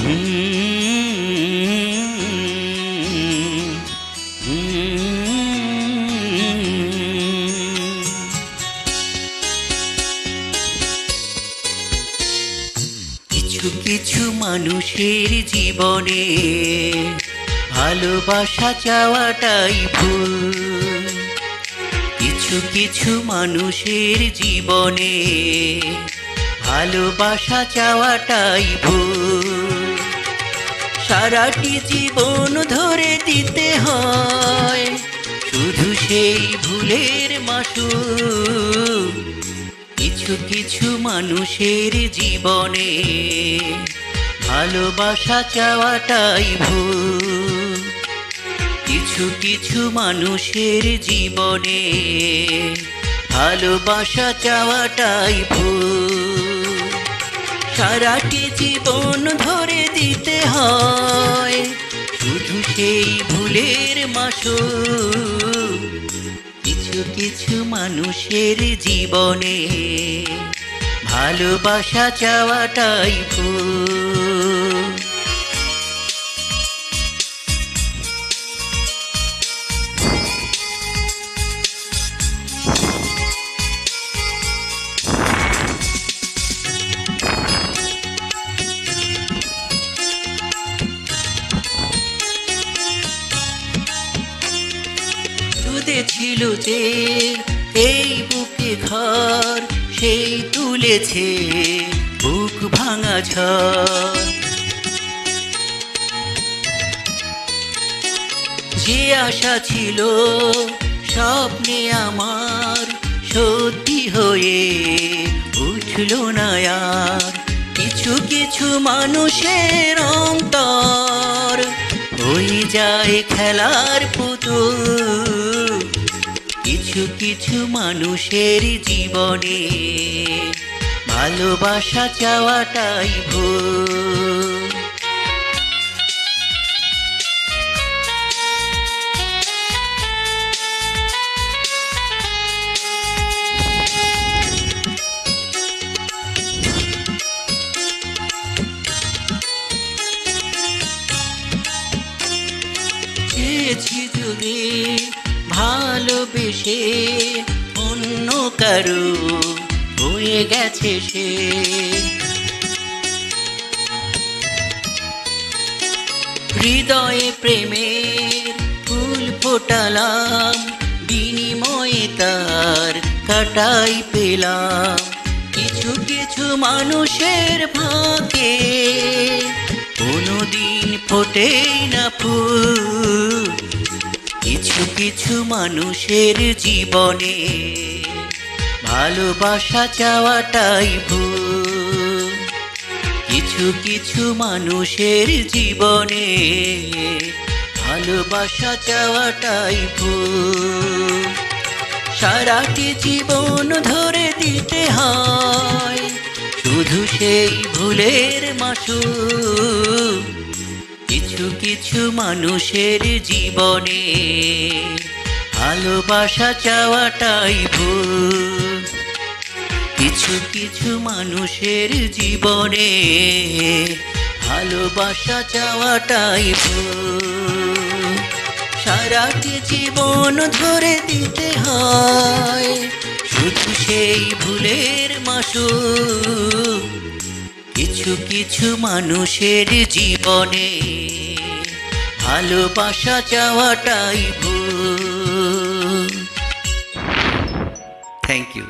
কিছু কিছু মানুষের জীবনে ভালোবাসা চাওয়াটাই ভুল। কিছু কিছু মানুষের জীবনে ভালোবাসা চাওয়াটাই ভুল। সারাটি জীবন ধরে দিতে হয় শুধু সেই ভুলের মাসুল। কিছু কিছু মানুষের জীবনে ভালোবাসা চাওয়াটাই ভুল। কিছু কিছু মানুষের জীবনে ভালোবাসা চাওয়াটাই ভুল। সারাটি জীবন ধরে দিতে হয় শুধু সেই ভুলের মাসুল। কিছু কিছু মানুষের জীবনে ভালোবাসা চাওয়াটাই ভুল। ছিল যে এই বুকে ঘর, সেই তুলেছে বুক ভাঙা ঝড়। যে আশা ছিল স্বপ্নে আমার সত্যি হয়ে উঠল না আর। কিছু কিছু মানুষের অন্তর হয়ে যায় খেলার পুতুল। কিছু কিছু মানুষের জীবনে ভালোবাসা চাওয়াটাই ভুল। চেয়েছি যদি ভালোবেসে অন্য কারো হয়ে গেছে সে। হৃদয়ে প্রেমের ফুল ফোটালাম, বিনিময়ে তার কাটাই পেলাম। কিছু কিছু মানুষের ভাগ্যে কোনোদিন ফোটেই না ফুল। কিছু কিছু মানুষের জীবনে ভালোবাসা চাওয়াটাই ভুল। কিছু কিছু মানুষের জীবনে ভালোবাসা চাওয়াটাই ভুল। সারাটি জীবন ধরে দিতে হয় শুধু সেই ভুলের মাসুল। কিছু কিছু মানুষের জীবনে ভালোবাসা চাওয়াটাই ভুল। কিছু কিছু মানুষের জীবনে ভালোবাসা চাওয়াটাই ভুল। সারাটি জীবন ধরে দিতে হয় শুধু সেই ভুলের মাসুল। কিছু কিছু মানুষের জীবনে ভালোবাসা চাওয়াটাই ভুল। Thank you.